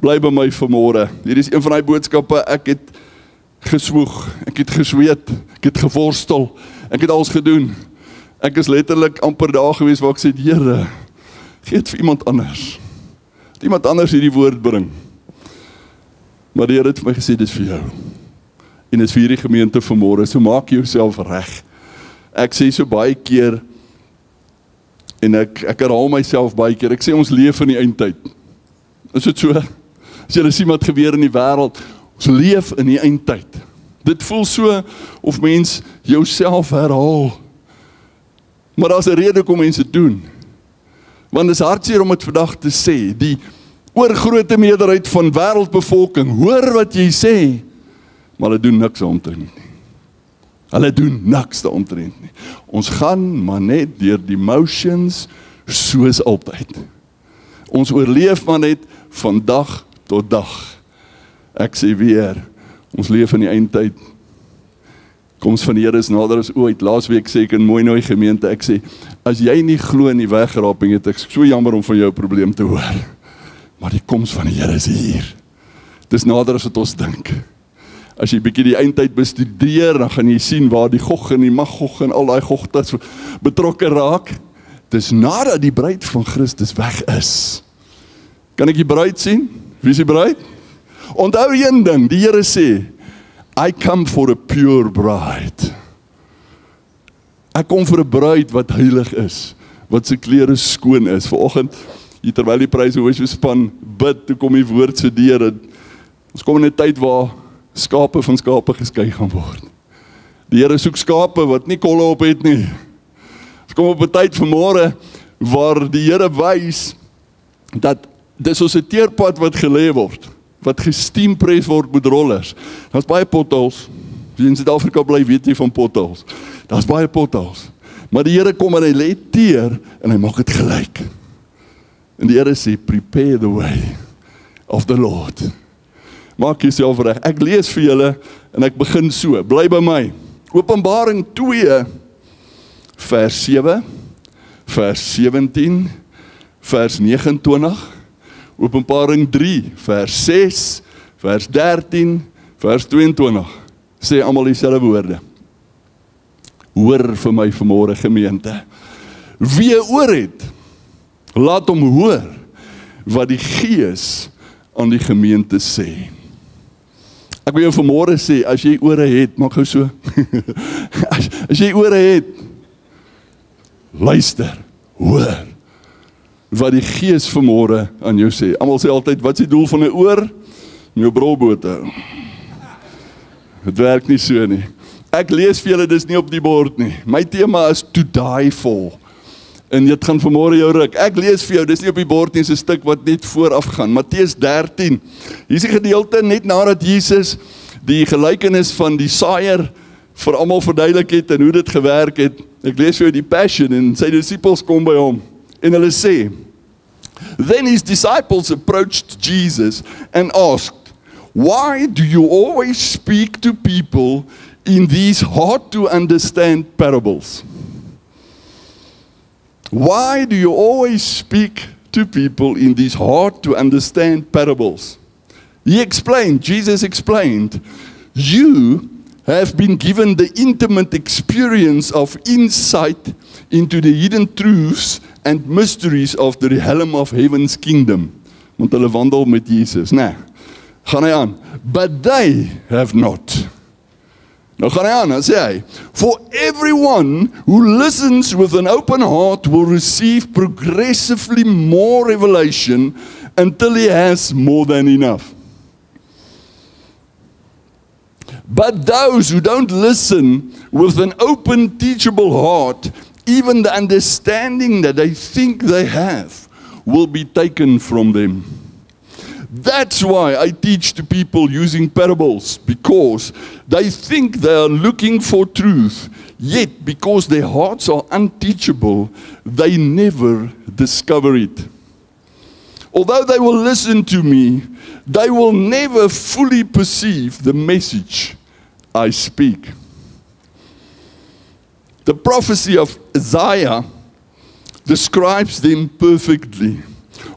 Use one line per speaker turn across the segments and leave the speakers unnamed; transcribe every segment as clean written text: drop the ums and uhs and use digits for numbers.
Bly by my vanmôre. Hier is een van die boodskappe, ek het geswoeg, ek het gesweet, ek het geworstel, ek het alles gedoen. Ek is letterlik amper daar gewees waar ek sê, Here, gee het vir iemand anders. Dat iemand anders hierdie woord bring. Maar die Here het vir my gesê, dit is vir jou. En dit is vir hierdie gemeente vanmôre, so maak jouself reg. Ek sê so baie keer, en ek herhaal myself baie keer, ek sê ons leef in die eindtyd. Is dit so? As jy sien wat gebeur in die wêreld, ons leef in die eindtyd. Dit voel so of mens jouself herhaal. Maar daar's 'n rede kom mense doen. Want dit is hartseer om dit vandag te sê, die oorgrote meerderheid van wêreldbevolking, hoor wat jy sê, maar hulle doen niks daaromtrent nie. Hulle doen niks daaromtrent nie. Ons gaan maar net deur die motions, soos altyd. Ons oorleef maar net van dag tot dag. Ek sê weer, ons leef in die eindtyd. Koms van die Here is nader as ooit. Laasweek sê ek in Mooi gemeente, ek sê, as jy nie glo in die wegraping het, ek so jammer om van jou probleem te hoor. Maar die koms van die Here is hier. Dit is nader as wat ons dink. As jy bietjie die eindtyd bestudeer, dan gaan jy sien waar die Gog en die Magog en al daai gogtas betrokke raak. Dit is nadat die bruid van Christus weg is. Kan ek die bruid sien? Wie is die bruid? Onthou een ding, die Here sê, I come for a pure bride. Ek kom vir 'n bruid wat heilig is, wat sy klere skoon is. Vanoggend, terwyl die praise and worship span bid, toe kom die woord se deur. Ons kom in 'n tyd waar skape van skape geskei gaan word. Die Here soek skape wat nie kolle op het nie. Ons kom op 'n tyd vanmôre waar die Here wys dat dis ons 'n teerpad wat gelê word, wat gesteampres word met rollers. Daar's baie potholes. Wie in Suid-Afrika bly, weet jy van potholes. Daar's baie potholes. Maar die Here kom en hy lê teer en hy maak dit gelyk. En die Here sê, prepare the way of the Lord. Maak jouself reg. Ek lees vir julle en ek begin so. Bly by my. Openbaring 2 vers 7, vers 17, vers 29, Openbaring 3 vers 6, vers 13, vers 22. Sê almal dieselfde woorde. Hoor vir my vanmôre gemeente. Wie oor het, laat hom hoor wat die Gees aan die gemeente sê. Ek wil jou vanmôre sê, as jy ore het, maak gou so. as jy ore het, luister, hoor wat die Gees vanmôre aan jou sê. Almal sê altyd, wat is die doel van 'n oor? Om jou brolboot te hou. Dit werk nie so nie. Ek lees vir julle, dis nie op die bord nie. My tema is to die for. En dit gaan vanmôre jou ruk. Ek lees vir jou, dis nie op die bord nie, dis 'n stuk wat net vooraf gaan. Matteus 13. Hier is die gedeelte net nadat Jesus die gelykenis van die saaier vir almal verduidelik het en hoe dit gewerk het. Ek lees vir jou die Passion en sy disippels kom by hom en hulle sê, then his disciples approached Jesus and asked, why do you always speak to people in these hard to understand parables? Why do you always speak to people in these hard to understand parables? Jesus explained, you have been given the intimate experience of insight into the hidden truths and mysteries of the realm of heaven's kingdom. Want hulle wandel met Jesus, né? Gaan hy aan. But they have not. Nou gaan hy aan, dan sê hy, for everyone who listens with an open heart will receive progressively more revelation until he has more than enough. But those who don't listen with an open, teachable heart, even the understanding that they think they have will be taken from them. That's why I teach to people using parables, because they think they are looking for truth, yet because their hearts are unteachable, they never discover it. Although they will listen to me, they will never fully perceive the message I speak. The prophecy of Isaiah describes them perfectly.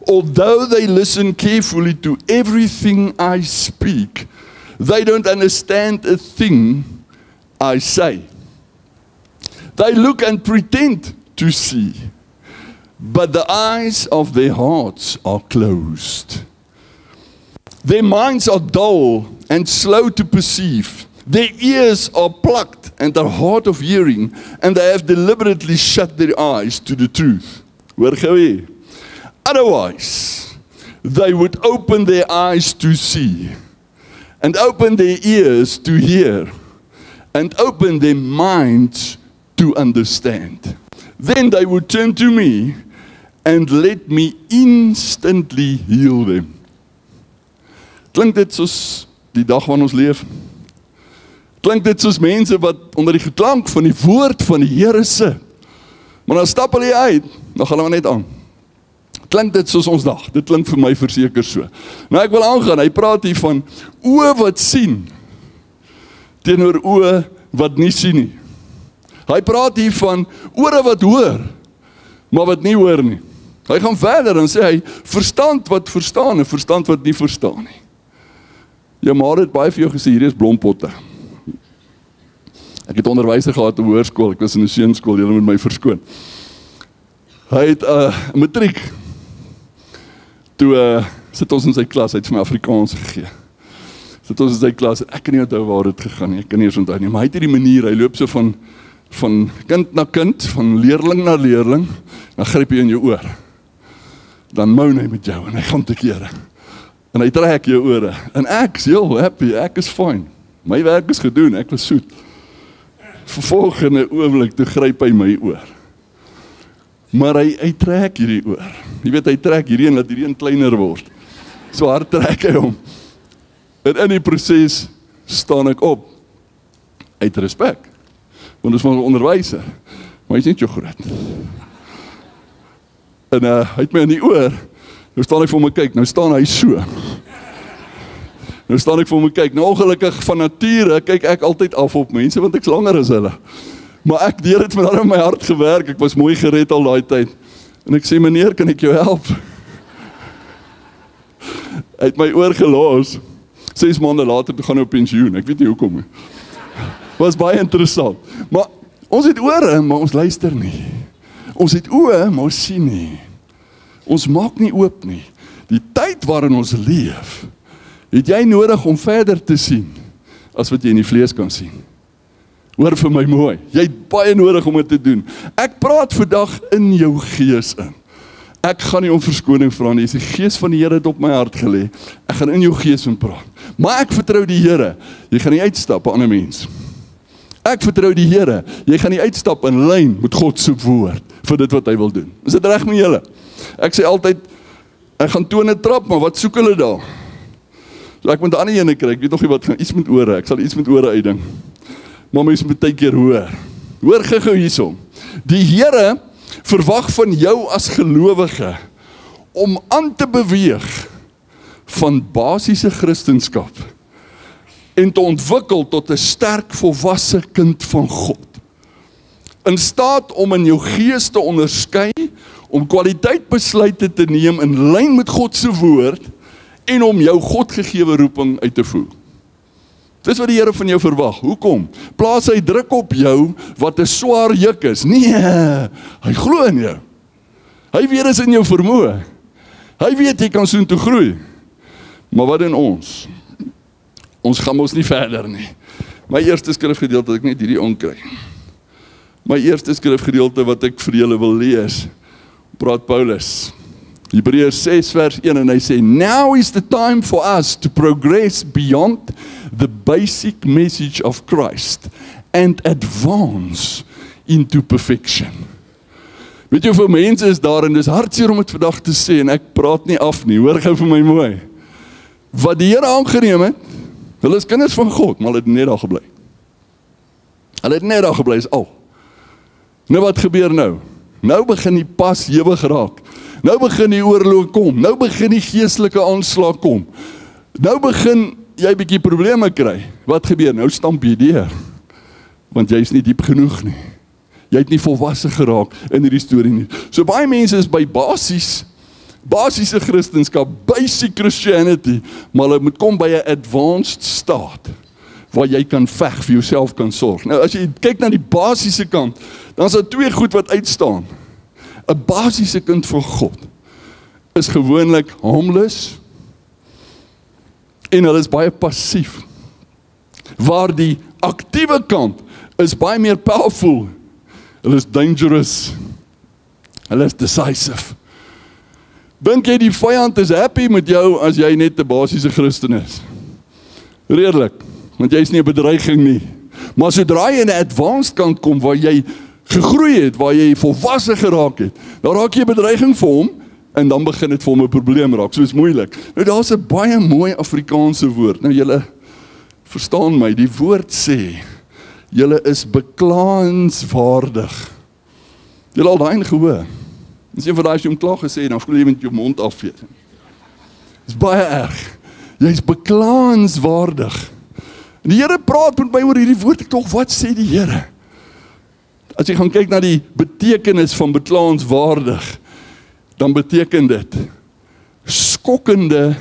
Although they listen carefully to everything I speak, they don't understand a thing I say. They look and pretend to see, but the eyes of their hearts are closed. Their minds are dull and slow to perceive. Their ears are plucked and are hard of hearing, and they have deliberately shut their eyes to the truth. Otherwise, they would open their eyes to see, and open their ears to hear, and open their minds to understand. Then they would turn to me and let me instantly heal them. Klink dit soos die dag waarin ons leef? Klink dit soos mense wat onder die geklank van die woord van die Here sit? Maar dan stap hulle uit, dan gaan hulle net aan. Klink dit soos ons dag? Dit klink vir my verseker so. Nou ek wil aangaan, hy praat hier van oë wat sien, teenoor oë wat nie sien nie. Hy praat hier van ore wat hoor, maar wat nie hoor nie. Hy gaan verder en sê hy, verstand wat verstaan en verstand wat nie verstaan nie. Jou ma het baie vir jou gesê, hier is blompotte. Ek het onderwyser gehad op hoërskool, ek was in 'n seunskool, julle moet my verskoon. Hy het 'n matriek. Toe sit ons in sy klas, hy het vir my Afrikaans gegee. Sit ons in sy klas, ek kan nie onthou waar dit gegaan nie, ek kan nie eens onthou nie, maar hy het hierdie manier, hy loop so van kind na kind, van leerling na leerling, dan gryp hy in jou oor. Dan moan hy met jou, en hy gaan te kere. En hy trek jou ore, en ek is heel happy, ek is fine. My werk is gedoen, ek was soet. Vervolgende oomblik, toe gryp hy my oor. Maar hy trek hierdie oor. Jy weet, hy trek hierdie en laat hierdie kleiner word. So hard trek hy hom. En in die proses staan ek op. Uit respek. Want ons was 'n onderwyser. Maar hy is net so groot. En hy het my in die oor. Nou staan ek vir hom kyk. Nou staan hy so. Nou staan ek vir hom kyk. Nou ongelukkig van nature kyk ek altyd af op mense, want ek's langer as hulle. Maar ek deur het met my hart gewerk. Ek was mooi gered al daai tyd. En ek sê, meneer, kan ek jou help? Hy het my oorgelos. 6 maande later, toe gaan hy op pensioen. Ek weet nie hoekom nie. Was baie interessant. Maar ons het ore, maar ons luister nie. Ons het oë, maar ons sien nie. Ons maak nie oop nie. Die tyd waarin ons leef, het jy nodig om verder te sien, as wat jy in die vlees kan sien. Hoor vir my mooi, jy het baie nodig om dit te doen. Ek praat vandag in jou gees in. Ek gaan nie om verskoning vra nie, die gees van die Here het op my hart gelê. Ek gaan in jou gees in praat. Maar ek vertrou die Here, jy gaan nie uitstap, 'n ander mens. Ek vertrou die Here, jy gaan nie uitstap in lyn met God se woord, vir dit wat hy wil doen. Is dit reg met julle? Ek sê altyd, ek gaan tone trap, maar wat soek hulle daar? So ek moet 'n ander ene kry, ek weet nog nie wat gaan, iets met ore, ek sal iets met ore uitding. Maar mens moet baie keer hoor. Hoor gou hiersom. Die Here verwag van jou as gelowige om aan te beweeg van basiese Christendom en te ontwikkel tot 'n sterk volwasse kind van God. In staat om in jou gees te onderskei, om kwaliteitbesluite te neem in lyn met God se woord en om jou Godgegewe roeping uit te voer. Dis wat die Here van jou verwag. Hoekom? Plaas hy druk op jou wat 'n swaar juk is? Nee, hy glo in jou. Hy weet is in jou vermoë. Hy weet jy kan soontoe groei. Maar wat doen ons? Ons gaan ons nie verder nie. My eerste skrifgedeelte, ek net hierdie onkry. My eerste skrifgedeelte wat ek vir julle wil lees, praat Paulus. Hebreërs 6 vers 1 en hy sê, now is the time for us to progress beyond the basic message of Christ and advance into perfection. Weet jy hoeveel mense is daar en dis hartseer om dit vandag te sê en ek praat nie af nie, hoor gou vir my mooi. Wat die Here aangeneem het, hulle is kinders van God, maar hulle het net daar gebly. Hulle het net daar gebly, is al. Nou wat gebeur nou? Nou begin die pas hewig raak. Nou begin die oorlog kom. Nou begin die geestelike aanslag kom. Nou begin jy bietjie probleme kry. Wat gebeur? Nou stamp jy deur. Want jy is nie diep genoeg nie. Jy het nie volwasse geraak in hierdie storie nie. So baie mense is by basies basiese Christendom, basic Christianity, maar hulle moet kom by 'n advanced staat, waar jy kan veg, vir jouself kan sorg. Nou as jy kyk na die basiese kant, dan is daar twee goed wat uitstaan. 'n Basiese kind van God is gewoonlik harmless, en hulle is baie passief. Waar die aktiewe kant is baie meer powerful. Hulle is dangerous. Hulle is decisive. Dink jy die vyand is happy met jou as jy net 'n basiese Christen is? Redelik, want jy is nie 'n bedreiging nie. Maar sodra jy in 'n advanced kant kom waar jy gegroei het, waar jy volwasse geraak het, dan raak jy 'n bedreiging vir hom en dan begin dit vir hom 'n probleem raak. So is moeilik. Nou daar's 'n baie mooi Afrikaanse woord. Nou julle verstaan my, die woord sê julle is beklaanswaardig. Julle al daai gehoor. Dis een van daai as jy hom klaar gesê dan voel jy met jou mond afvee. Dis baie erg. Jy's beklaanswaardig. En die Here praat met my oor hierdie woord. Ek tog, wat sê die Here? As jy gaan kyk na die betekenis van beklaanswaardig, dan beteken dit skokkende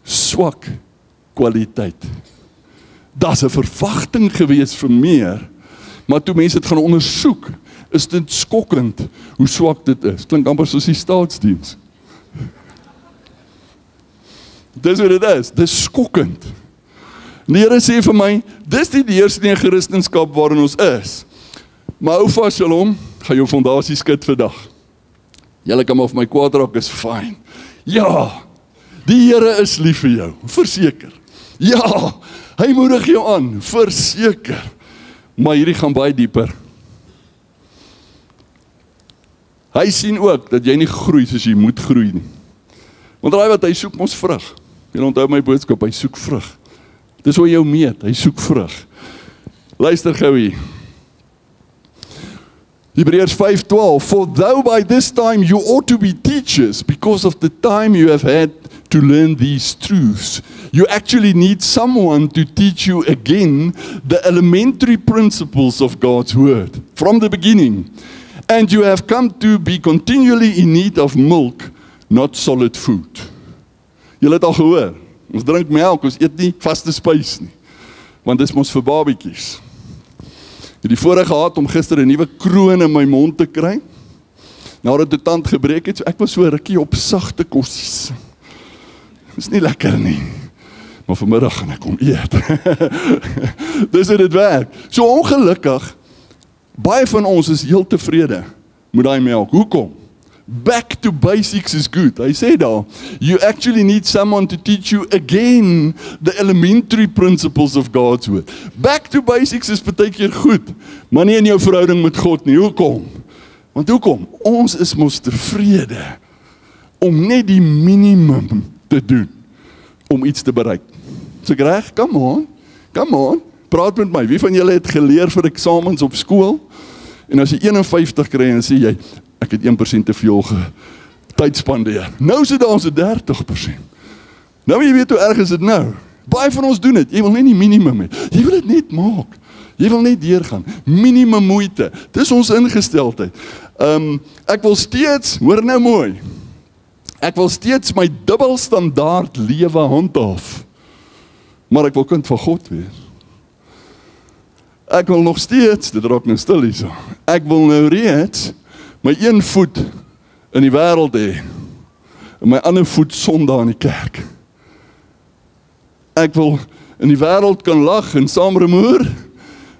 swak kwaliteit. Daar's 'n verwagting gewees vir meer, maar toe mense dit gaan ondersoek, is dit skokkend hoe swak dit is. Klink amper soos die staatsdiens. Dis wat dit is, dis skokkend. Die Here sê vir my, dis nie die eerste nie Christendom waarin ons is. Maar hou vas, Shalom, gaan jou fondasie skud vandag. Julle kan maar vir my kwaad raak, is fyn. Ja, die Here is lief vir jou, verseker. Ja, hy moedig jou aan, verseker. Maar hierdie gaan baie dieper. Hy sien ook dat jy nie groei soos jy moet groei nie. Want raai wat, hy soek mos vrug. Jy onthou my boodskap, hy soek vrug. Dis hoe jou meet, hy soek vrug. Luister gou hier. Hebreërs 5:12, for though by this time you ought to be teachers, because of the time you have had to learn these truths, you actually need someone to teach you again the elementary principles of God's word from the beginning. And you have come to be continually in need of milk, not solid food. Julle het al gehoor, ons drink melk, ons eet nie vaste spys nie, want dis mos vir babietjies. Ek het die voorreg gehad om gister 'n nuwe kroon in my mond te kry, nadat die tand gebreek het, so ek was so rukkie op sagte kossies. Dis nie lekker nie, maar vanmiddag gaan ek kom eet. Dis hoe dit werk. So ongelukkig, baie van ons is heel tevrede met daai melk. Hoekom? Back to basics is good. Hy sê daar, you actually need someone to teach you again the elementary principles of God's word. Back to basics is baie keer goed, maar nie in jou verhouding met God nie. Hoekom? Want hoekom? Ons is mos tevrede om net die minimum te doen om iets te bereik. So ek reg? Come on, praat met my. Wie van julle het geleer vir eksamens op skool? En as jy 51 kry en sê jy, ek het 1% te veel tyd spandeer. Nou sit daar ons 30%. Nou jy weet hoe erg is dit nou. Baie van ons doen dit. Jy wil net die minimum hê. Jy wil dit net maak. Jy wil net deurgaan. Minimum moeite. Dis ons ingesteldheid. Ek wil steeds, hoor nou mooi, ek wil steeds my dubbelstandaard lewe handhaaf. Maar ek wil kind van God wees. Ek wil nog steeds, dit raak nou stil hierso, ek wil nou reeds my een voet in die wêreld hê, en my ander voet Sondag in die kerk. Ek wil in die wêreld kan lag en saam remoer,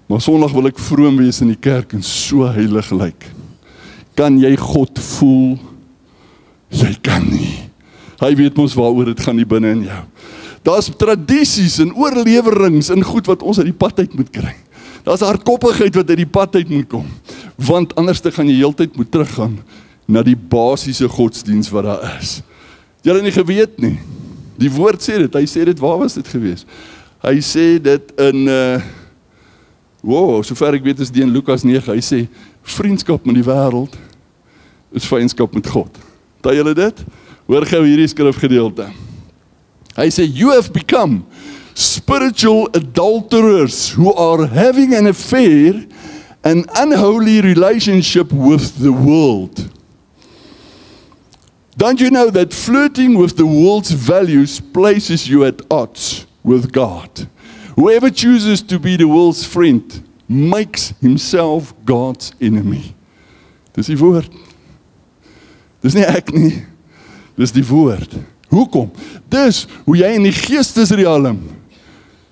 maar Sondag wil ek vroom wees in die kerk en so heilig lyk. Kan jy God voel? Jy kan nie. Hy weet mos waaroor dit gaan nie binne in jou. Daar's tradisies en oorlewerings en goed wat ons uit die pad uit moet kry. Daar's hardkoppigheid wat uit die pad uit moet kom, want anders te gaan jy heeltyd moet teruggaan na die basiese godsdiens wat daar is. Jy het nie geweet nie. Die woord sê dit, hy sê dit, waar was dit gewees? Hy sê dit in, sover ek weet is die in Lukas 9, hy sê, vriendskap met die wêreld is vyandskap met God. Daai julle dit? Hoor gou hierdie skrifgedeelte. Hy sê, you have become spiritual adulterers who are having an affair, an unholy relationship with the world. Don't you know that flirting with the world's values places you at odds with God? Whoever chooses to be the world's friend makes himself God's enemy. Dis die woord. Dis nie ek nie. Dis die woord. Hoekom? Dis hoe jy in die geestesrealm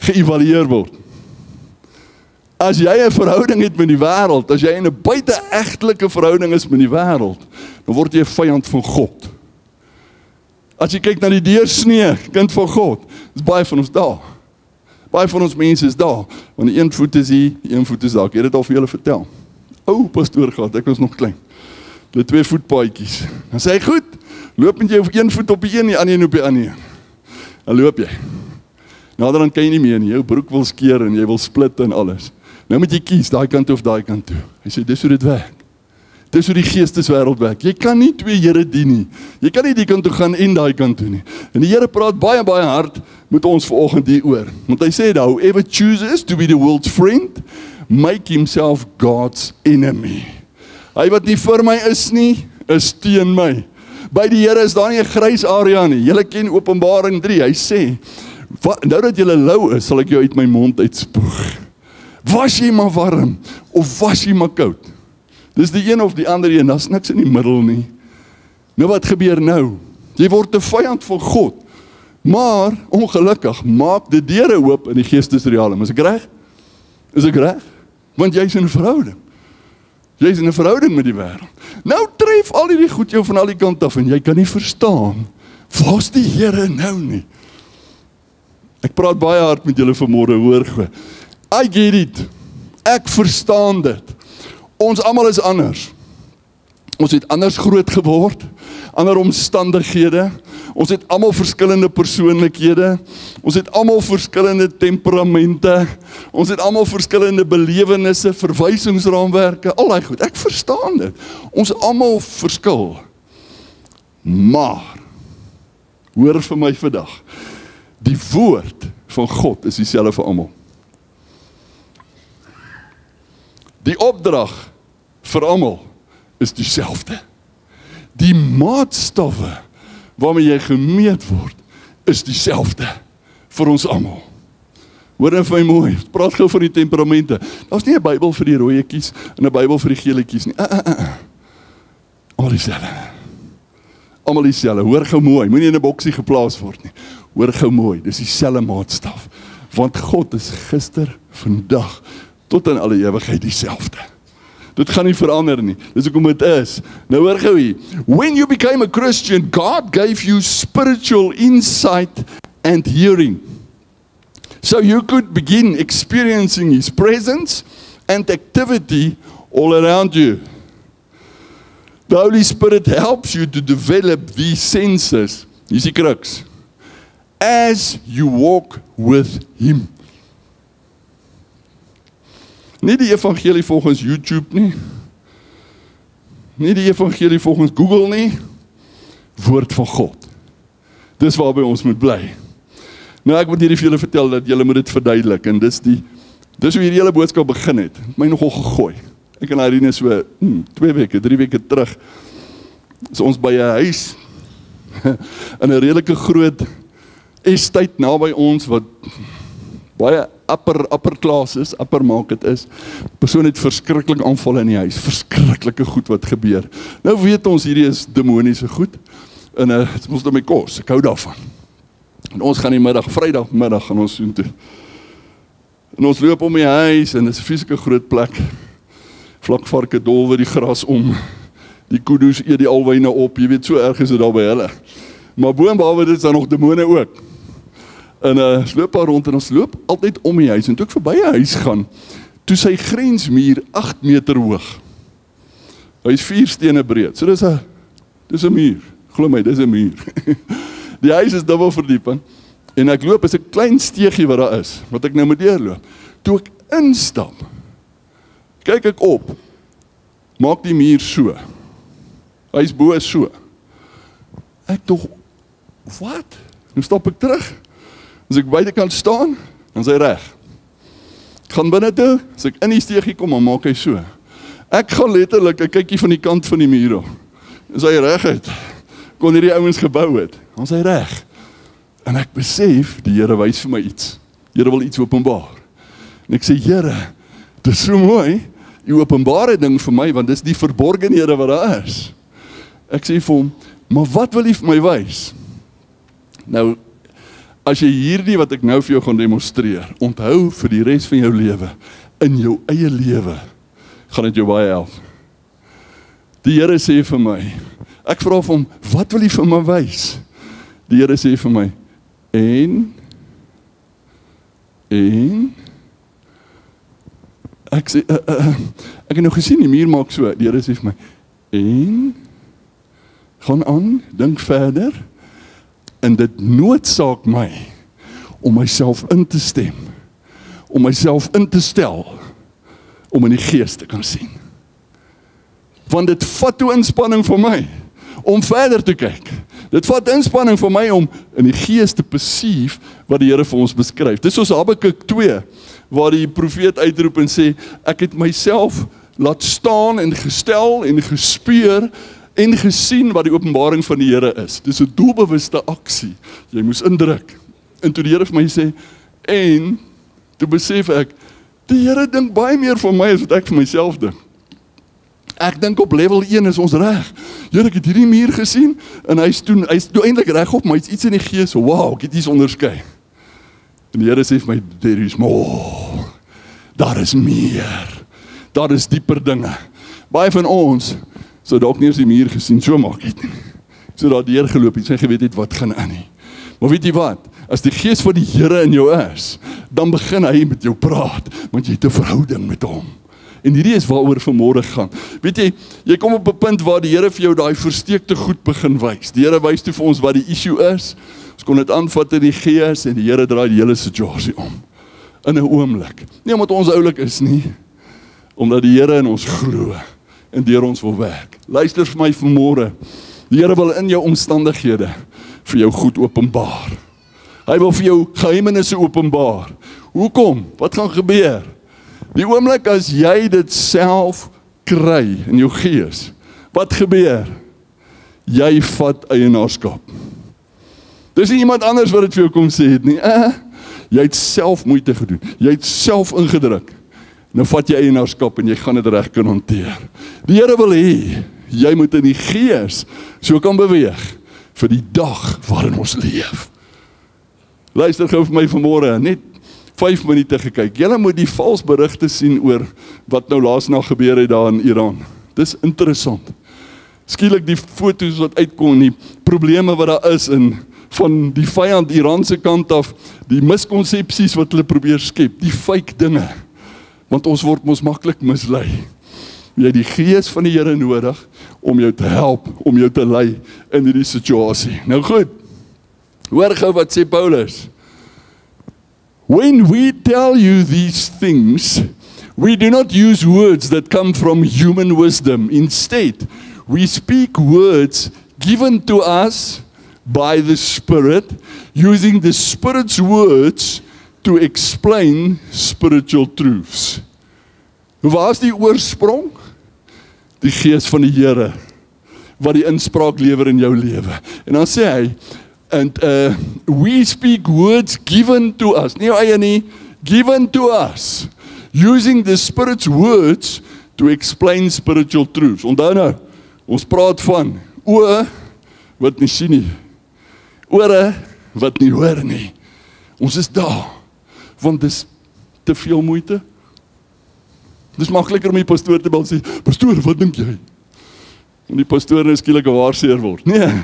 geëvalueer word. As jy 'n verhouding het met die wêreld, as jy in 'n buite-egtelike verhouding is met die wêreld, dan word jy 'n vyand van God. As jy kyk na die deursnee, kind van God, is baie van ons daar. Baie van ons mense is daar, want die een voet is hier, die een voet is daar. Ek het dit al vir julle vertel. Ou pastoor gehad, ek was nog klein. Hulle 2 voetpaadjies. Dan sê hy, goed, loop met jy op een voet op die een, die ander op die ander. Dan loop jy. Naderhand kan jy nie meer nie, jou broek wil skeer en jy wil split en alles. Nou moet jy kies, daai kant toe of daai kant toe. Hy sê, dis hoe dit werk. Dis hoe die geesteswêreld werk. Jy kan nie 2 Here dien nie. Jy kan nie die kant toe gaan en daai kant toe nie. En die Here praat baie, baie hard met ons vanoggend hieroor. Want hy sê nou, whoever chooses to be the world's friend, make himself God's enemy. Hy wat nie vir my is nie, is teen my. By die Here is daar nie 'n grys area nie. Julle ken Openbaring 3, hy sê, nou dat julle lou is, sal ek jou uit my mond uitspoeg. Was jy maar warm, of was jy maar koud? Dis die een of die ander een, daar's niks in die middel nie. Nou wat gebeur nou? Jy word 'n vyand van God. Maar, ongelukkig, maak die deure oop in die geestesrealm. Is ek reg? Is ek reg? Want jy's in 'n verhouding. Jy's in 'n verhouding met die wêreld. Nou tref al hierdie goed jou van al die kant af en jy kan nie verstaan, waar's die Here nou nie? Ek praat baie hard met julle vanmôre, hoor gou. I get it. Ek verstaan dit. Ons almal is anders. Ons het anders groot geword, ander omstandighede. Ons het almal verskillende persoonlikhede. Ons het almal verskillende temperamente. Ons het almal verskillende belewennisse, verwysingsraamwerke, al daai goed. Ek verstaan dit. Ons almal verskil. Maar hoor vir my vandag. Die woord van God is dieselfde vir almal. Die opdrag vir almal is dieselfde. Die maatstawwe waarmee jy gemeet word, is dieselfde vir ons almal. Hoor nou vir my mooi, praat gou van die temperamente. Daar's nie 'n Bybel vir die rooietjies en 'n Bybel vir die geeltjies nie. Almal dieselfde. Almal dieselfde. Hoor gou mooi, moenie in 'n boksie geplaas word nie. Hoor gou mooi, dis dieselfde maatstaf. Want God is gister, vandag, tot in alle ewigheid dieselfde. Dit gaan nie verander nie. Dis hoekom dit is. Nou hoor gou hier. When you became a Christian, God gave you spiritual insight and hearing. So you could begin experiencing His presence and activity all around you. The Holy Spirit helps you to develop these senses. Hier's die crux. As you walk with Him. Nie die evangelie volgens YouTube nie. Nie die evangelie volgens Google nie. Woord van God. Dis waarby ons moet bly. Nou ek moet hierdie vir julle vertel dat julle moet dit verduidelik en dis hoe hierdie hele boodskap begin het. My nogal gegooi. Ek en Irene so 2 weke, 3 weke terug. Is ons by 'n huis in 'n redelike groot estate naby ons wat baie upper class is, upper market is. Persoon het verskriklik aanval in die huis, verskriklike goed wat gebeur. Nou weet ons hierdie is demoniese goed. En dit moet my kos, ek hou daarvan. En ons gaan die middag, Vrydagmiddag gaan ons soheen toe. En ons loop om die huis en dit is 'n fisieke groot plek. Vlakvarke dolwe die gras om. Die kuddes eet die alwyne op. Jy weet, so erg is dit daar by hulle. Maar boonbehalwe dit is daar nog demone ook. En ons loop daar rond en ons loop altyd om die huis. En toe ek verby 'n huis gaan, toe sy grensmuur 8 meter hoog. Hy is 4 stene breed. So dis 'n muur. Glo my, dis 'n muur. Die huis is dubbel verdieping. En ek loop, is 'n klein steegie wat daar is, wat ek nou moet deurloop. Toe ek instap, kyk ek op, maak die muur so. Hy is bo so. Ek dog, wat? Nou stap ek terug. As ek buitekant staan, dan is hy reg. Ek gaan binne toe, as ek in die steegie kom, dan maak hy so. Ek gaan letterlik 'n kykie van die kant van die muur af. Is hy reguit? kon hierdie ouens gebou het. Ons is reg. En ek besef, die Here wys vir my iets. Die Here wil iets openbaar. En ek sê, Here, dit is so mooi, U openbare ding vir my, want dis die verborgenhede wat daar is. Ek sê vir hom, maar wat wil U vir my wys? Nou, as jy hierdie wat ek nou vir jou gaan demonstreer, onthou vir die res van jou lewe, in jou eie lewe, gaan dit jou baie help. Die Here sê vir my, ek vra vir hom, wat wil U vir my wys? Die Here sê vir my, ek sê, ek het nou gesien, die muur maak so, die Here sê vir my, gaan aan, dink verder, en dit noodsaak my, om myself in te stem, om myself in te stel, om in die gees te kan sien. Want dit vat toe inspanning vir my, om verder te kyk. Dit vat inspanning vir my om in die gees te perceive wat die Here vir ons beskryf. Dis soos Habakuk 2, waar die profeet uitroep en sê, ek het myself laat staan en gestel en gespeur en gesien wat die openbaring van die Here is. Dis 'n doelbewuste aksie. Jy moes indruk. En toe die Here vir my sê, en toe besef ek, die Here dink baie meer van my as wat ek vir myself dink. Ek dink op level 1 is ons reg. Here, ek het hierdie muur gesien, en hy is toe eintlik reg op, maar iets in die gees, wow, ek het iets onderskei. En die Here sê vir my, there is more. Daar is meer. Daar is dieper dinge. Baie van ons, so dalk nie eens die muur gesien, so maak het nie. So daar deurgeloop het, sy geweet het wat gaan aan nie. Maar weet jy wat? As die gees van die Here in jou is, dan begin hy met jou praat, want jy het 'n verhouding met hom. En hierdie is waaroor vanmôre gaan. Weet jy, jy kom op 'n punt waar die Here vir jou daai versteekte goed begin wys. Die Here wys toe vir ons wat die issue is. Ons kon dit aanvat in die gees en die Here draai die hele situasie om. In 'n oomblik. Nie omdat ons oulik is nie, omdat die Here in ons glo en deur ons wil werk. Luister vir my vanmôre. Die Here wil in jou omstandighede vir jou goed openbaar. Hy wil vir jou geheimenisse openbaar. Hoekom? Wat gaan gebeur? Die oomblik as jy dit self kry in jou gees, wat gebeur? Jy vat eienaarskap. Dis nie iemand anders wat dit vir jou kom sê het nie. Jy het self moeite gedoen. Jy het self ingedruk. Nou vat jy eienaarskap en jy gaan dit reg kan hanteer. Die Here wil hê, jy moet in die gees so kan beweeg vir die dag waarin ons leef. Luister gou vir my vanmôre, net 5 minute gekyk. Julle moet die vals berigte sien oor wat nou laasnag gebeur het daar in Iran. Dis interessant. Skielik die foto's wat uitkom, die probleme wat daar is in van die vyand Iran se kant af, die miskonsepsies wat hulle probeer skep, die fake dinge. Want ons word mos maklik mislei. Jy het die gees van die Here nodig om jou te help, om jou te lei in hierdie situasie. Nou goed. Hoor gou wat sê Paulus. When we tell you these things, we do not use words that come from human wisdom. Instead, we speak words given to us by the Spirit, using the Spirit's words to explain spiritual truths. Waar is die oorsprong? Die gees van die Here, wat die inspraak lewer in jou lewe. En dan sê hy, and we speak words given to us, nie jou eie nie, given to us, using the Spirit's words to explain spiritual truths. Onthou nou, ons praat van oë wat nie sien nie, ore wat nie hoor nie. Ons is daar, want dis te veel moeite. Dis makliker om die pastoor te bel en sê, pastoor, wat dink jy? En die pastoor nou skielik 'n waarseer word. Nee,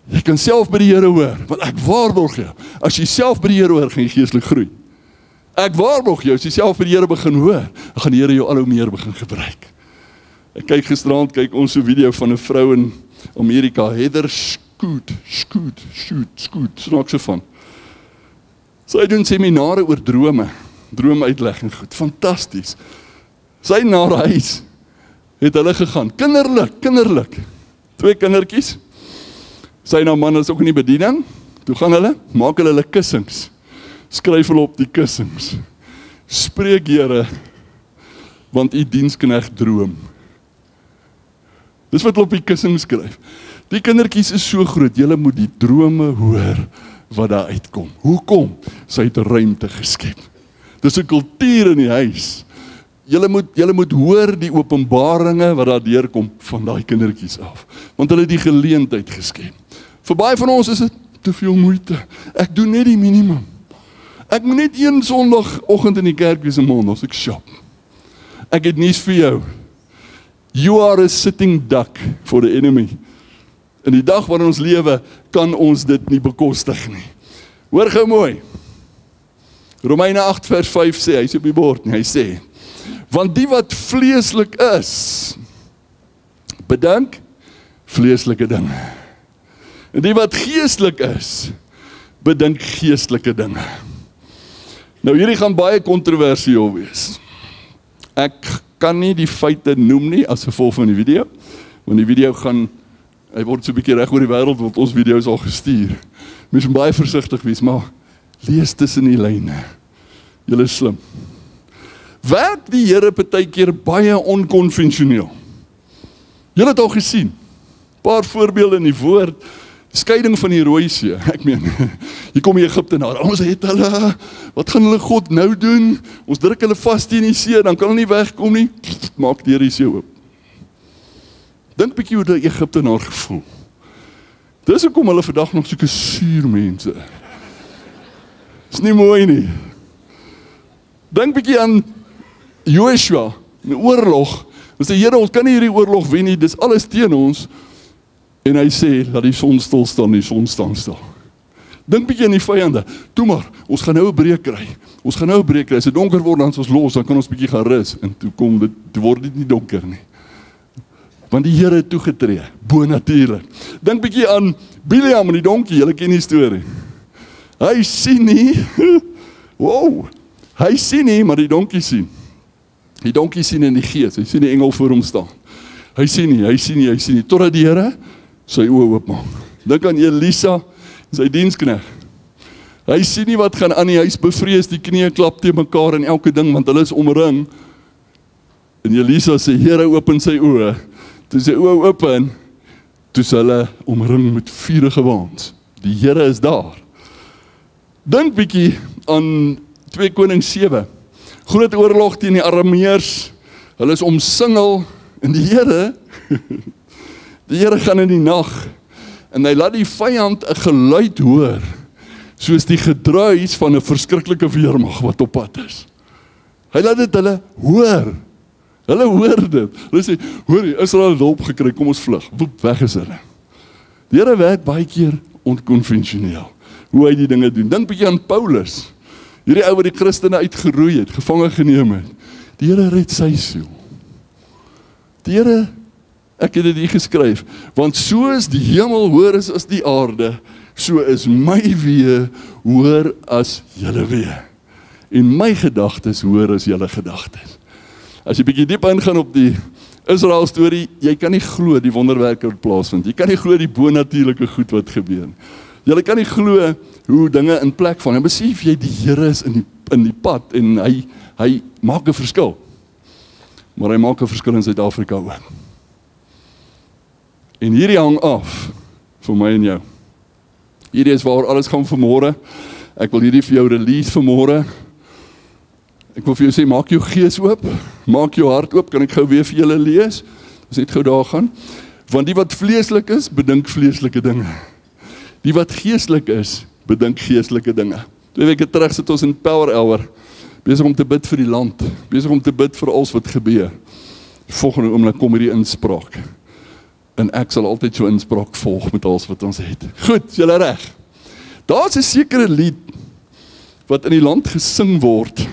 jy kan self by die Here hoor, want ek waarborg jou, as jy self by die Here hoor, gaan jy geestelik groei. Ek waarborg jou, as jy self by die Here begin hoor, dan gaan die Here jou al hoe meer begin gebruik. Ek kyk gisterand, kyk ons so 'n video van 'n vrou in Amerika, Heather Scoot, snaaks so van. Sy doen seminare oor drome uitleg en goed, fantasties. Sy na haar huis, het hulle gegaan, kinderlik, 2 kindertjies, sy en haar man is ook in die bediening, toe gaan hulle, maak hulle kussings, skryf hulle op die kussings, spreek Here, want u diensknegt droom. Dis wat hulle op die kussing skryf. Die kindertjies is so groot, julle moet die drome hoor wat daar uitkom. Hoekom? Sy het ruimte geskep. Dis 'n kultuur in die huis. Julle moet hoor die openbaringe wat daar deurkom van daai kindertjies af. Want hulle het die geleentheid geskep. Vir baie van ons is dit te veel moeite. Ek doen net die minimum. Ek moet net een Sondagoggend in die kerk wees 'n maand as ek shop. Ek het nuus vir jou. You are a sitting duck for the enemy. In die dag waarin ons lewe, kan ons dit nie bekostig nie. Hoor gou mooi. Romeine 8 vers 5 sê, hy is op die bord nie, hy sê, want die wat vleeslik is, bedank vleeslike dinge. En die wat geestelik is, bedink geestelike dinge. Nou hierdie gaan baie kontroversieel wees. Ek kan nie die feite noem nie as gevolg van die video, want die video hy word so 'n bietjie reg oor die wêreld, want ons video's al gestuur. Mens moet baie versigtig wees, maar lees tussen die lyne. Julle is slim. Werk die Here partykeer baie onkonvensioneel. Julle het al gesien. Paar voorbeelde in die woord. Skeiding van die Rooi See. Ek meen, hier kom die Egiptenaar. Ons het hulle, wat gaan hulle God nou doen? Ons druk hulle vas teen die see, dan kan hulle nie wegkom nie. Maak deur die see oop. Dink bietjie hoe die Egiptenaar gevoel. Dis hoekom hulle vandag nog soeke suur mense. Is nie mooi nie. Dink bietjie aan Joshua, 'n oorlog. Ons sê, Here, ons kan nie hierdie oorlog wen nie, dis alles teen ons. En hy sê, laat die son stil staan, die son staan stil. Dink bietjie aan die vyande. Toe maar, ons gaan nou 'n breek kry. Ons gaan nou 'n breek kry. As dit donker word, dan is ons los, dan kan ons bietjie gaan rus. En toe word dit nie donker nie. Want die Here het toegetree, bonatuurlik. Dink bietjie aan Biliam en die donkie, julle ken die storie. Hy sien nie, wow, hy sien nie, maar die donkie sien. Die donkie sien in die gees, hy sien die engel voor hom staan. Hy sien nie, totdat die Here sy oë oopmaak. Dink aan Elisa, sy diensknegt. Hy sien nie wat gaan aan nie, hy is bevrees, die knieë klap teen mekaar en elke ding, want hulle is omring. En Elisa sê, Here, open sy oë. Toe sy oë open, toe is hulle omring met vuurige waans. Die Here is daar. Dink bietjie aan 2 Konings 7. Groot oorlog teen die Arameërs. Hulle is omsingel en die Here gaan in die nag en hy laat die vyand 'n geluid hoor, soos die gedruis van 'n verskriklike weermag wat op pad is. Hy laat dit hulle hoor. Hulle hoor dit. Hulle sê, hoor jy, Israel het hulp gekry, kom ons vlug. Woep, weg is hulle. Die Here werk baie keer onkonvensioneel. Hoe hy die dinge doen. Dink bietjie aan Paulus. Hierdie ou wat die Christene uitgeroei het, gevange geneem het. Die Here red sy siel. Die Here, ek het dit hier geskryf, want so is die hemel hoër as die aarde, so is my weë hoër as julle weë. En my gedagtes hoër as julle gedagtes. As jy bietjie diep ingaan op die Israel storie, jy kan nie glo die wonderwerke wat plaasvind. Jy kan nie glo die bonatuurlike goed wat gebeur. Jy kan nie glo hoe dinge in plek val. En besef jy die Here is in die pad en hy maak 'n verskil. Maar hy maak 'n verskil in Suid-Afrika ook. En hierdie hang af vir my en jou. Hierdie is waar alles gaan vanmôre. Ek wil hierdie vir jou release vanmôre. Ek wil vir jou sê, maak jou gees oop, maak jou hart oop, kan ek gou weer vir julle lees? Ons net gou daar gaan. Want die wat vleeslik is, bedink vleeslike dinge. Die wat geestelik is, bedink geestelike dinge. 2 weke terug sit ons in Power Hour, besig om te bid vir die land, besig om te bid vir alles wat gebeur. Volgende oomblik kom hierdie inspraak. En ek sal altyd so inspraak volg met alles wat ons het. Goed, is julle reg? Daar's 'n sekere lied wat in die land gesing word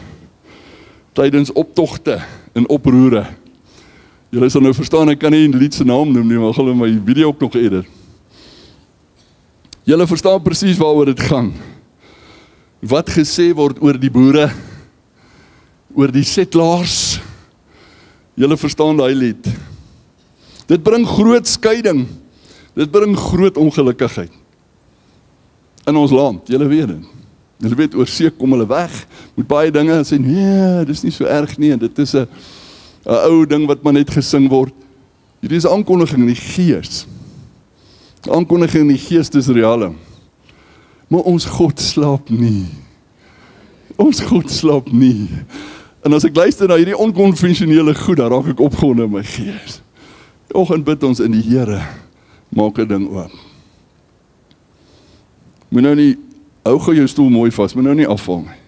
tydens optogte en oproere. Julle sal nou verstaan, ek kan nie die lied se naam noem nie, maar hulle my video ook nog edit. Julle verstaan presies waaroor dit gaan. Wat gesê word oor die boere, oor die settlers. Julle verstaan daai lied. Dit bring groot skeiding. Dit bring groot ongelukkigheid in ons land. Julle weet dit. Julle weet, oor see kom hulle weg met baie dinge en sê, nee, dis nie so erg nie, en dit is 'n ou ding wat maar net gesing word. Hierdie is 'n aankondiging in die Gees. Die aankondiging in die Gees is reale. Maar ons God slaap nie. Ons God slaap nie. En as ek luister na hierdie onkonvensionele goed, dan raak ek opgewonde in my gees. Die oggend bid ons in die Here, maak 'n ding oop. Moet nou nie, hou gou jou stoel mooi vas, moet nou nie afval nie.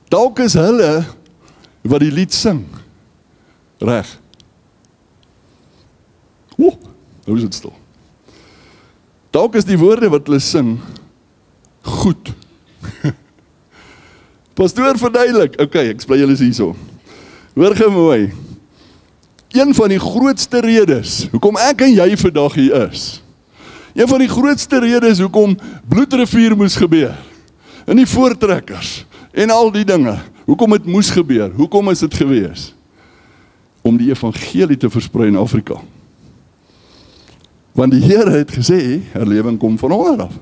Dalk is hulle wat die lied sing. Reg. Nou is dit stil. Dalk is die woorde wat hulle sing goed. Pastoor verduidelik. Okay, ek bly julle hierso. Hoor gou mooi. Een van die grootste redes hoekom ek en jy vandag hier is. Een van die grootste redes hoekom Bloedrivier moes gebeur. En die voortrekkers en al die dinge. Hoekom het moes gebeur? Hoekom is dit gewees? Om die evangelie te versprei in Afrika. Want die Here het gesê, herlewing kom van onder af.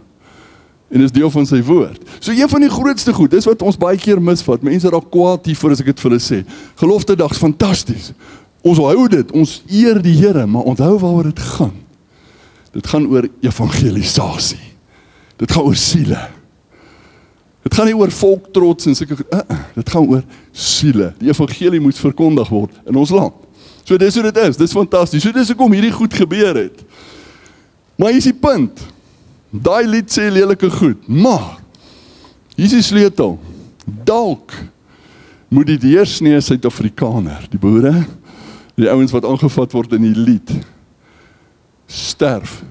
En is deel van sy woord. So een van die grootste goed, dis wat ons baie keer misvat. Mense raak kwaad hiervoor as ek dit vir hulle sê. Gelofte dag is fantasties. Ons hou dit, ons eer die Here, maar onthou waaroor dit gaan. Dit gaan oor evangelisasie. Dit gaan oor siele. Dit gaan nie oor volktrots en sulke dit gaan oor siele. Die evangelie moet verkondig word in ons land. So dis hoe dit is, dis fantasties. So dis hoekom hierdie goed gebeur het. Maar hier is die punt. Daai lied sê lelike goed, maar hier is die sleutel. Dalk moet die deursnee Suid-Afrikaner, die boere, die ouens wat aangevat word in die lied, sterf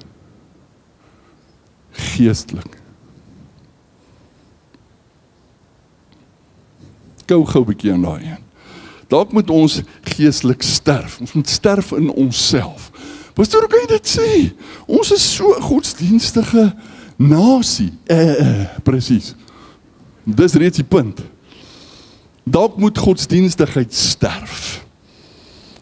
geestelik. Gou 'n bietjie aan daai een. Dalk moet ons geestelik sterf. Ons moet sterf in onsself. Pastoor, hoe kan jy dit sê? Ons is so 'n godsdienstige nasie. Presies. Dis reeds die punt. Dalk moet godsdienstigheid sterf.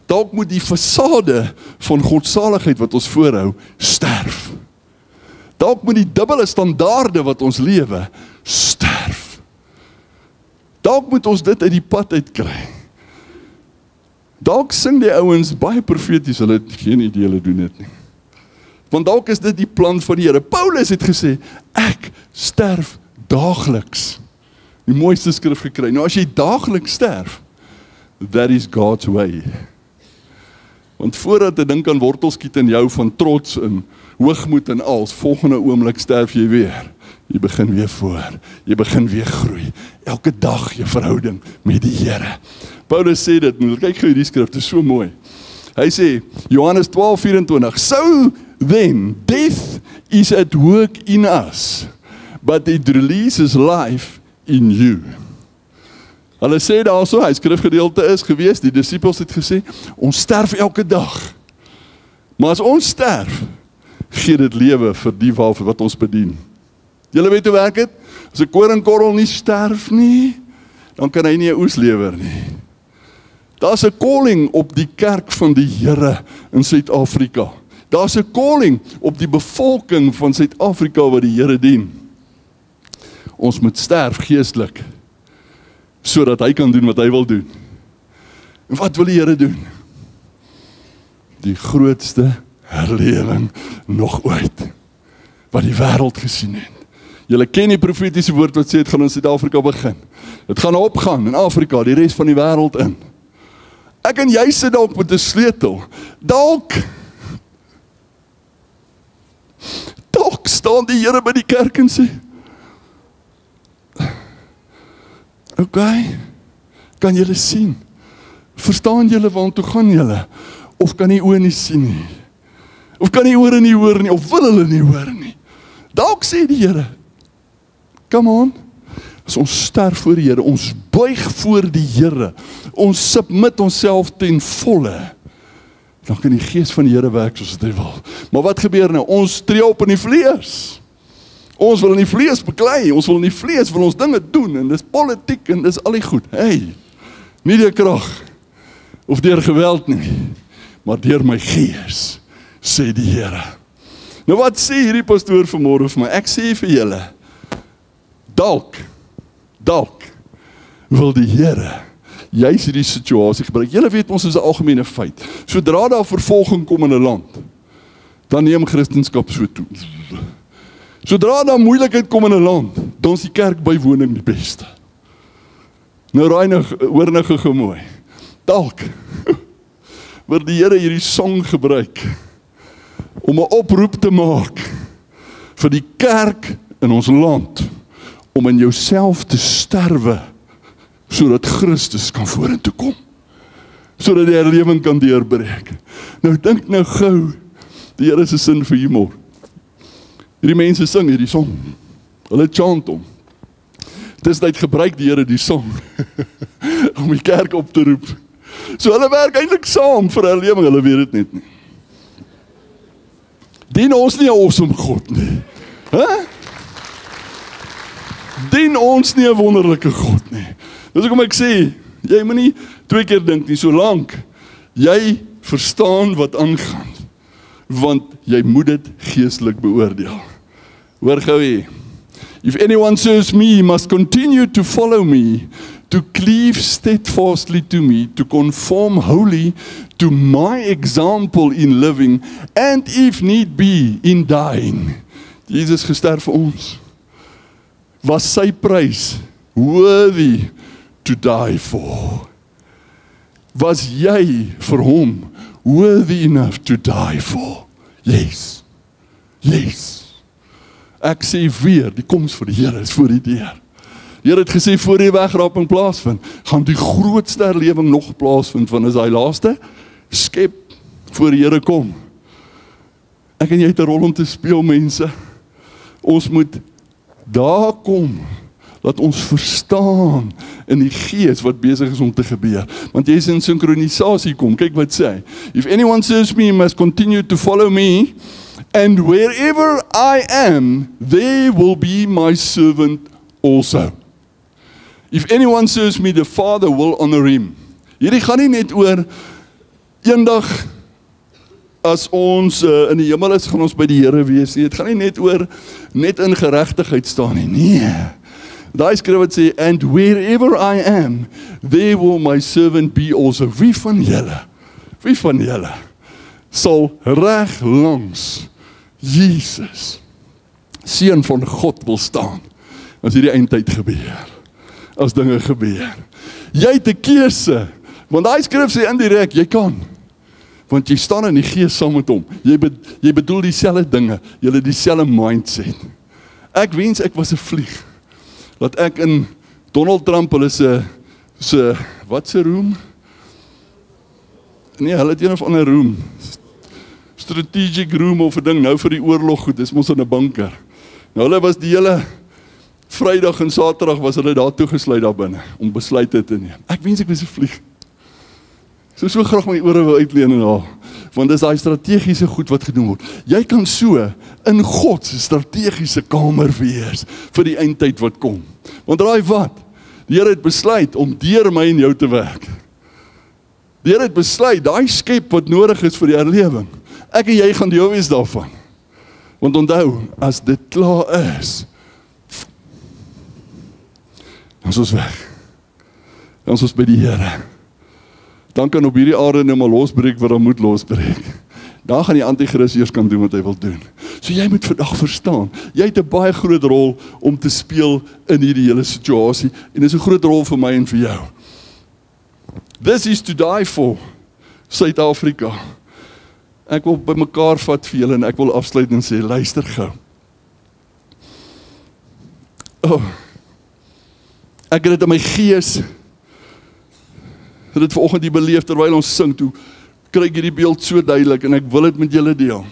Dalk moet die fasade van godsaligheid wat ons voorhou, sterf. Dalk moet die dubbele standaarde wat ons lewe, sterf. Dalk moet ons dit uit die pad uitkry. Dalk sing die ouens baie profeties, hulle het geen idee hulle doen dit nie. Want dalk is dit die plan van die Here. Paulus het gesê, ek sterf daagliks. Die mooiste skrif gekry. Nou as jy daagliks sterf, that is God's way. Want voordat 'n ding kan wortel skiet in jou van trots en hoogmoed en als, volgende oomblik sterf jy weer. Jy begin weer voor, jy begin weer groei. Elke dag jou verhouding met die Here. Paulus sê dit, nou kyk gou hierdie skrif, dit is so mooi. Hy sê, Johannes 12:24, so then, death is at work in us, but it releases life in you. Hulle sê daarso, hy skrifgedeelte is gewees, die disippels het gesê, ons sterf elke dag. Maar as ons sterf, gee dit lewe vir die waarvoor wat ons bedien. Julle weet hoe werk het? As 'n koringkorrel nie sterf nie, dan kan hy nie 'n oes lewer nie. Daar's 'n calling op die kerk van die Here in Suid-Afrika. Daar's 'n calling op die bevolking van Suid-Afrika wat die Here dien. Ons moet sterf geestelik, sodat hy kan doen wat hy wil doen. En wat wil die Here doen? Die grootste herlewing nog ooit, wat die wêreld gesien het. Julle ken die profetiese woord wat sê, het gaan in Suid-Afrika begin. Het gaan opgaan in Afrika, die res van die wêreld in. Ek en jy sit dalk met 'n sleutel. Dalk staan die Here by die kerk en sê, okay, kan julle sien? Verstaan julle waartoe gaan julle? Of kan die oë nie sien nie? Of kan die ore nie hoor nie? Of wil hulle nie hoor nie? Dalk sê die Here, come on, as ons sterf voor die Here, ons buig voor die Here, ons submit onsself ten volle, dan kan die gees van die Here werk soos hy wil. Maar wat gebeur nou? Ons tree op in die vlees. Ons wil in die vlees beklei, ons wil in die vlees wil ons dinge doen, en dis politiek, en dis al die goed. Hey, nie deur krag, of deur geweld nie, maar deur my gees, sê die Here. Nou wat sê hierdie pastoor vanmôre vir my? Ek sê vir julle, dalk wil die Here juis hierdie situasie gebruik. Julle weet ons is 'n algemene feit. Sodra daar vervolging kom in 'n land, dan neem Christendom so toe. Sodra daar moeilikheid kom in 'n land, dan is die kerkbywoning die beste. Nou hoor nou gou mooi. Dalk word die Here hierdie song gebruik om 'n oproep te maak vir die kerk in ons land om in jouself te sterwe sodat Christus kan vorentoe kom. Sodat die herlewing kan deurbreek. Nou dink nou gou, die Here se sin vir humor. Hierdie mense sing hierdie song. Hulle chant hom. Dis tyd gebruik die Here die song om die kerk op te roep. So hulle werk eintlik saam vir herlewing, hulle weet dit net nie. Dien ons nie 'n awesome God nie. Dien ons nie 'n wonderlike God nie. Dis hoekom ek sê, jy moet nie 2 keer dink nie, solank jy verstaan wat aangaan, want jy moet dit geestelik beoordeel. Hoor gou hier. If anyone serves me, he must continue to follow me, to cleave steadfastly to me, to conform wholly to my example in living, and if need be, in dying. Jesus gesterf vir ons. Was sy prys worthy to die for? Was jy vir hom worthy enough to die for? Yes. Yes. Ek sê weer, die koms vir die Here is voor die deur. Die Here het gesê, voor die wegraping plaasvind, gaan die grootste herlewing nog plaasvind, van is hy laaste skep voor die Here kom. Ek en jy het 'n rol om te speel, mense. Ons moet daar kom, dat ons verstaan in die gees wat besig is om te gebeur. Want jy is in synkronisasie kom, kyk wat sê. If anyone serves me, he must continue to follow me, and wherever I am, there will be my servant also. If anyone serves me, the Father will honor him. Hierdie gaan nie net oor, eendag, as ons in die hemel is, gaan ons by die Here wees nie. Het gaan nie net oor, net in geregtigheid staan nie. Nee. Daai skrif wat sê, and wherever I am, there will my servant be also. Wie van julle sal reg langs Jesus, Seun van God, wil staan, as hierdie eindtyd gebeur, as dinge gebeur. Jy het 'n keuse, want daai skrif sê indirek, jy kan, want jy staan in die gees saam met hom, jy bedoel dieselfde dinge, jy het dieselfde mindset. Ek wens ek was 'n vlieg, dat ek in Donald Trump, hulle se wat se room? Nee, hulle het een of ander room, strategic room of 'n ding, nou vir die oorlog goed, dis mos in 'n bunker. Nou hulle was die hele Vrydag en Saterdag was hulle daar toegesluit daar binne, om besluite te neem. Ek wens ek was 'n vlieg. So graag my ore wil uitleen en al, want dis daai strategiese goed wat gedoen word. Jy kan so in God se strategiese kamer wees vir die eindtyd wat kom. Want raai wat? Die Here het besluit om deur my en jou te werk. Die Here het besluit, daai skep wat nodig is vir die herlewing, ek en jy gaan deel wees daarvan. Want onthou, as dit klaar is, dan is ons weg. Dan is ons by die Here. Dan kan op hierdie aarde nou maar losbreek wat dan moet losbreek. Dan gaan die anti-kris eers kan doen wat hy wil doen. So jy moet vandag verstaan, jy het 'n baie groot rol om te speel in hierdie hele situasie, en dit is 'n groot rol vir my en vir jou. This is to die for, Suid-Afrika. Ek wil bymekaar vat vir julle, en ek wil afsluit en sê, luister gou. Ek het dit in my gees, dit vanoggend die beleef, terwyl ons sing toe, kry ek hierdie beeld so duidelik, en ek wil dit met julle deel.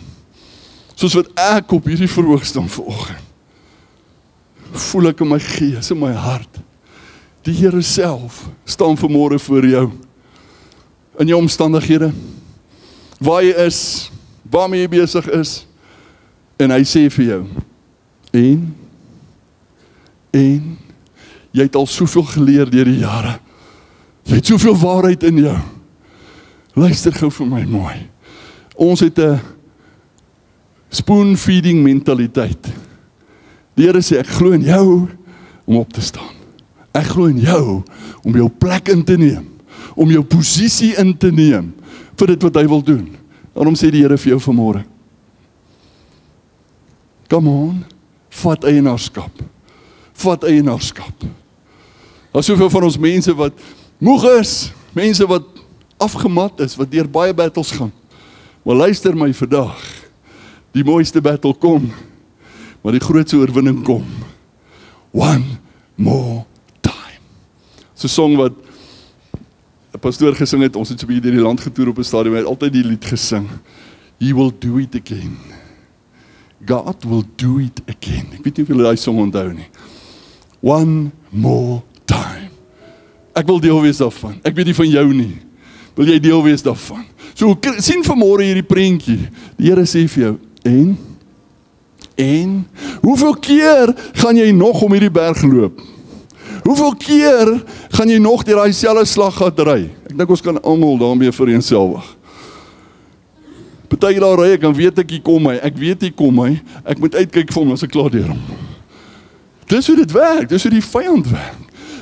Soos wat ek op hierdie verhoog staan vanoggend, voel ek in my gees, in my hart, die Here self staan vanmôre voor jou, in jou omstandighede, waar jy is, waarmee jy besig is, en hy sê vir jou, en, jy het al soveel geleer deur die jare, jy het soveel waarheid in jou. Luister gou vir my mooi. Ons het 'n spoon-feeding mentaliteit. Die Here sê, ek glo in jou om op te staan. Ek glo in jou om jou plek in te neem. om jou posisie in te neem vir dit wat hy wil doen. Daarom sê die Here vir jou vanmôre, come on, vat eienaarskap. Vat eienaarskap. Daar is soveel van ons mense wat moeg is, mense wat afgemat is, wat deur baie battles gaan. Maar luister my vandag, die mooiste battle kom, maar die grootste oorwinning kom. One more time. So 'n song wat 'n pastoor gesing het, ons het so 'n bietjie deur die land getoer op 'n stadium, hy het altyd die lied gesing. He will do it again. God will do it again. Ek weet nie of julle daai song onthou nie. One more time. Ek wil deel wees daarvan. Ek weet nie van jou nie. Wil jy deel wees daarvan? So sien vanmôre hierdie prentjie. Die Here sê vir jou, en hoeveel keer gaan jy nog om hierdie berg loop? Hoeveel keer gaan jy nog deur daai selfde slaggat ry? Ek dink ons kan almal daarmee vereenselwig. Party daar ry ek en weet ek hier kom hy. Ek weet hier kom hy. Ek moet uitkyk vir hom as ek klaar deur hom. Dis hoe dit werk. Dis hoe die vyand werk.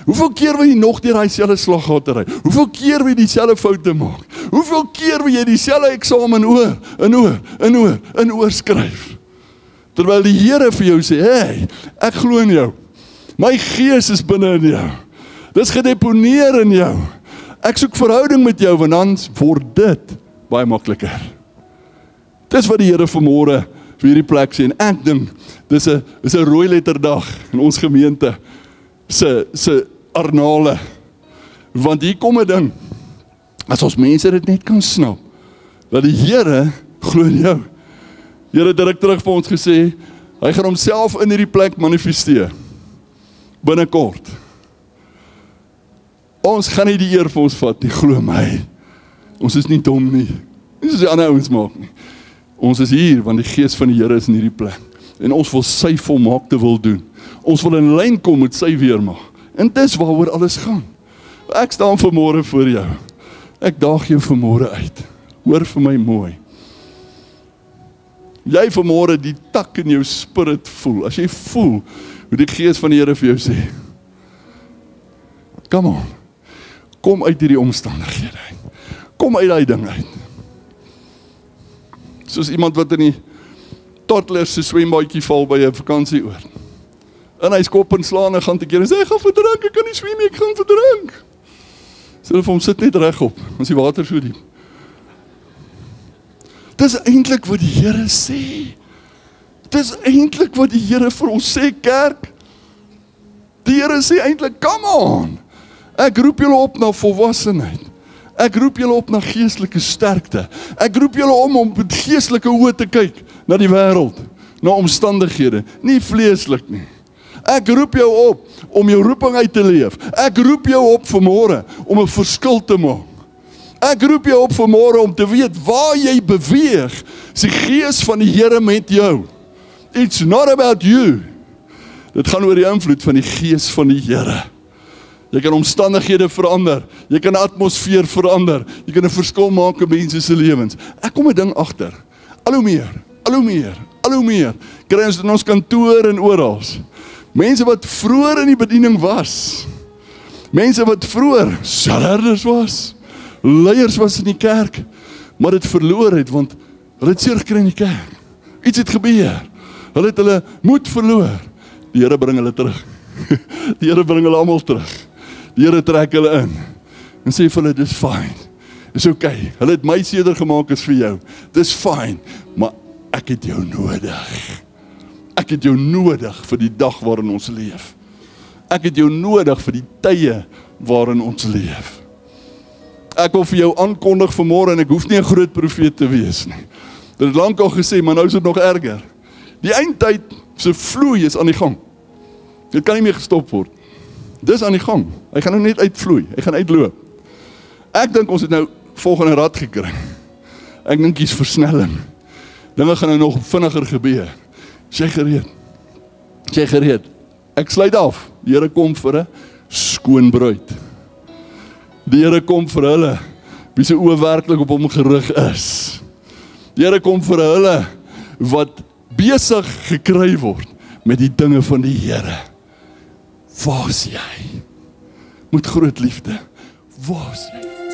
Hoeveel keer wil jy nog deur daai selfde slaggat ry? Hoeveel keer wil jy dieselfde foute maak? Hoeveel keer wil jy dieselfde eksamen oor skryf? Terwyl die Here vir jou sê, hey, ek glo in jou. My gees is binne in jou. Dis gedeponeer in jou. Ek soek verhouding met jou, want dan word dit baie makliker. Dis wat die Here vanmôre vir hierdie plek sê, en ek dink, dis 'n rooi letter dag in ons gemeente se arnale. Want hier kom 'n ding, as ons mense dit net kan snap, dat die Here glo in jou. Die Here het direk terug vir ons gesê, hy gaan homself in hierdie plek manifesteer, binnekort. Ons gaan nie die eer vir ons vat nie, glo my. Ons is nie dom nie, nie soos die ander ouens maak nie. Ons is hier, want die Gees van die Here is in hierdie plek. En ons wil sy volmaakte wil doen. Ons wil in lyn kom met sy weermag. En dis waaroor alles gaan. Ek staan vanmôre voor jou. Ek daag jou vanmôre uit. Hoor vir my mooi. Jy vanmôre die tak in jou spirit voel. As jy voel hoe die Gees van die Here vir jou sê, come on. Kom uit hierdie omstandighede uit. Kom uit daai ding uit. Soos iemand wat in die toddler se swembaadjie val by 'n vakansieoord. En hy skop en slaan en gaan te keer en sê, ek gaan verdrink, ek kan nie swem nie, ek gaan verdrink. Sê hulle vir hom, sit net regop, ons die water so diep. Dis eintlik wat die Here sê. Dis eintlik wat die Here vir ons sê, kerk. Die Here sê eintlik, come on. Ek roep julle op na volwassenheid. Ek roep julle op na geestelike sterkte. Ek roep julle om met geestelike oë te kyk na die wêreld, na omstandighede, nie vleeslik nie. Ek roep jou op om jou roeping uit te leef. Ek roep jou op vanmôre om 'n verskil te maak. Ek roep jou op vanmôre om te weet waar jy beweeg, is die Gees van die Here met jou. It's not about you. Dit gaan oor die invloed van die Gees van die Here. Jy kan omstandighede verander, jy kan 'n atmosfeer verander, jy kan 'n verskil maak in mense se lewens. Ek kom 'n ding agter. Al hoe meer. Kry ons in ons kantoor en oral. Mense wat vroeër in die bediening was. Mense wat vroeër selherders was. Leiers was in die kerk, maar dit verloor het, want hulle het seer gekry in die kerk. Iets het gebeur. Hulle het hulle moed verloor. Die Here bring hulle terug. Die Here bring hulle almal terug. Die Here trek hulle in en sê vir hulle, dis fine. Dis okay. Hulle het my seerder gemaak as vir jou. Dis fine, maar ek het jou nodig. Ek het jou nodig vir die dag waarin ons leef. Ek het jou nodig vir die tye waarin ons leef. Ek wil vir jou aankondig vanmôre, en ek hoef nie 'n groot profeet te wees nie. Dit het lank al gesê, maar nou is dit nog erger. Die eindtyd se vloei is aan die gang. Dit kan nie meer gestop word. Dis aan die gang. Hy gaan nou net uitvloei. Hy gaan uitloop. Ek dink ons het nou volgende rad gekry. Ek dink hier's versnelling. Dinge gaan nou nog vinniger gebeur. Is jy gereed? Is jy gereed? Ek sluit af. Die Here kom vir 'n skoon bruid. Die Here kom vir hulle wie se oë werklik op hom gerig is. Die Here kom vir hulle wat besig gekry word met die dinge van die Here. Waar is jy? Met groot liefde. Waar is hy?